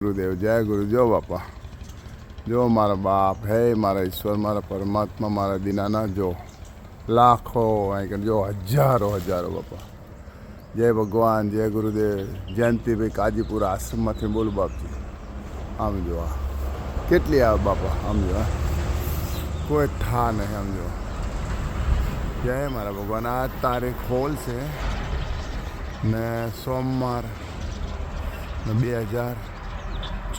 ગુરુદેવ જય ગુરુ જો બાપા જો મારા બાપ હે મારા ઈશ્વર મારા પરમાત્મા મારા દીનાનાથ જો લાખો અહીં જો હજારો બાપા જય ભગવાન જય ગુરુદેવ જયંતિભાઈ કાજીપુરા આશ્રમમાંથી બોલું બાપજી આમ જો આ કેટલી આવે બાપા આમ જો કોઈ થા નહીં આમ જો જય મારા ભગવાન આ તારીખ હોલ છે ને સોમવાર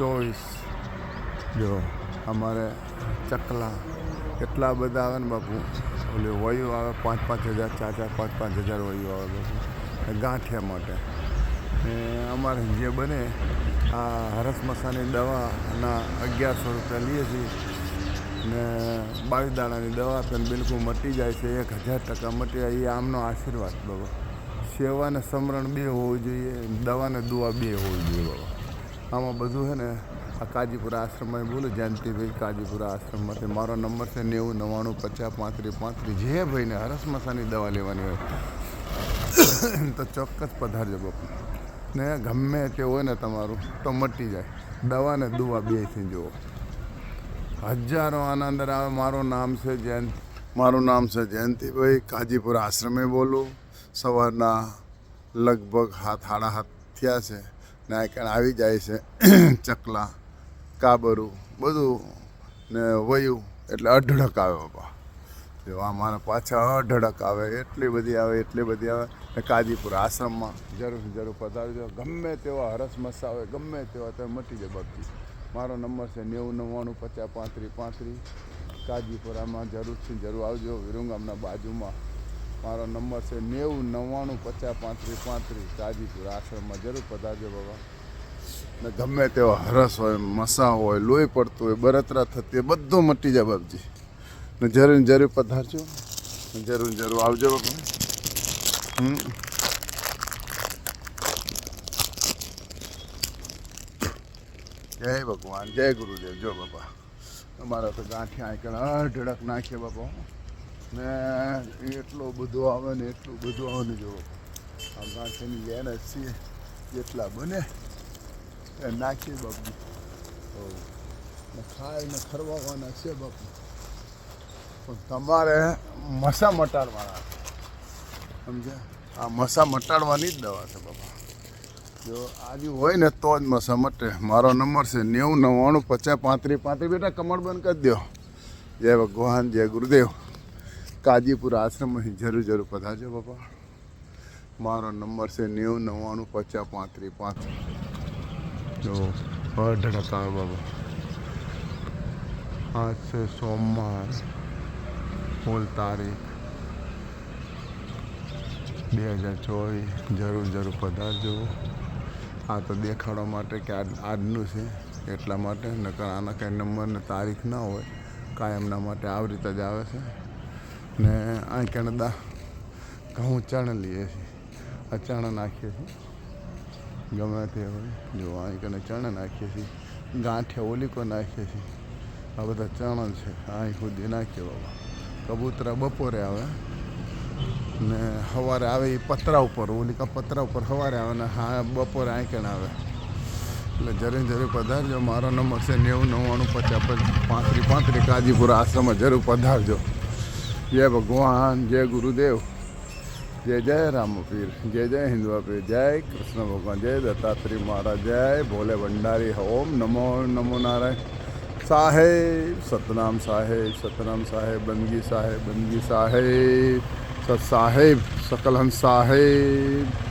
2024 જો અમારે ચકલા કેટલા બધા આવે ને બાપુ ઓલી વયું આવે 5,000 4,000 5,000 વયું આવે બાપુ ગાંઠિયા માટે ને અમારે જે બને આ હરસ મસાની દવાના 1100 રૂપિયા લઈએ છીએ ને 22 દાણાની દવા આપે બિલકુલ મટી જાય છે 1000% મટી જાય એ આમનો આશીર્વાદ બાબા સેવાને સમરણ બે હોવું જોઈએ દવાને દુઆ બે હોવી જોઈએ બાબા આમાં બધું છે ને આ કાજીપુરા આશ્રમમાં બોલું જયંતિભાઈ કાજીપુરા આશ્રમમાંથી મારો નંબર છે 90 99 50 35 35 જે ભાઈને હરસ મસાની દવા લેવાની હોય તો ચોક્કસ પધારજો બાપુ ને ગમે તે હોય ને તમારું તો મટી જાય દવાને દુઆ બેથી જુઓ હજારો આના અંદર આવે મારું નામ છે જયંતિભાઈ કાજીપુરા આશ્રમે બોલું સવારના લગભગ 7:30 થયા છે ને આ આવી જાય છે ચકલા કાબરું બધું ને વયું એટલે અઢળક આવે બાપા જો આ મારા પાછા અઢળક આવે એટલી બધી આવે ને કાજીપુરા આશ્રમમાં જરૂર પધારજો ગમે તેવા હરસ મસા હોય ગમે તેવા તમે મટી જાય બાપજી મારો નંબર છે 90 99 50 35 35 કાજીપુરામાં જરૂર આવજો વિરંગામના બાજુમાં મારો નંબર છે 90 99 50 35 35 કાજીપુરા આશ્રમમાં જરૂર પધારજો બાબા ને ગમે તેવો હરસ હોય મસા હોય લોહી પડતું હોય બળતરા થતી હોય બધું મટી જાય બાપજી ને જરૂર પધારજો જરૂર આવજો બાપા જય ભગવાન જય ગુરુદેવ જો બાપા અમારા તો ગાંઠિયા આંકડા અઢળક નાખીએ બાપા ને એટલું બધું આવે ને જો આ ગાંઠિયાની લેન છીએ જેટલા બને એ નાખીએ બાપુ ને ખાઈને ખરવાવાના છે બાપુ પણ તમારે મસા મટાડવાના સમજ્યા આ મસા મટાડવાની જ દવા છે બાપા જો આજુ હોય ને તો જ મસા મટે મારો નંબર છે 90 99 50 35 35 બેટા કમળ બંધ કરી દો જય ભગવાન જય ગુરુદેવ કાજીપુરા આશ્રમમાં જરૂર પધારજો બાપા મારો નંબર છે 90 99 50 35 35 જો અઢળક આવે બાબા આજ છે સોમવાર હોલ તારીખ 2024 જરૂર પધારજો આ તો દેખાડવા માટે કે આજનું છે એટલા માટે નકર આના કંઈ નંબર ને તારીખ ના હોય કાયમના માટે આવી રીતે જ આવે છે ને આ કણદા ઘઉં ચણ લઈએ છીએ આ ચણા નાખીએ છીએ ગમે તે હોય જો અહીં કને ચણા નાખીએ છીએ ગાંઠિયા ઓલીકો નાખીએ છીએ આ બધા ચણા છે અહીં સુધી નાખીએ બાબા કબૂતરા બપોરે આવે ને સવારે આવે એ પતરા ઉપર ઓલીકા પતરા ઉપર સવારે આવે ને હા બપોરે અહીં કણ આવે એટલે જરૂર પધારજો મારો નંબર છે 90 99 50 35 કાજીપુરા આશ્રમમાં જરૂર પધારજો જય ભગવાન જય ગુરુદેવ જય રામપીર જય હિન્દવા પીર જય કૃષ્ણ ભગવાન જય દત્તાત્રેય મહારાજ જય ભોલે ભંડારી ઓમ નમો નારાયણ સાહેબ સતનામ સાહેબ બંદગી સાહેબ સત સાહેબ सकल हंस साहेब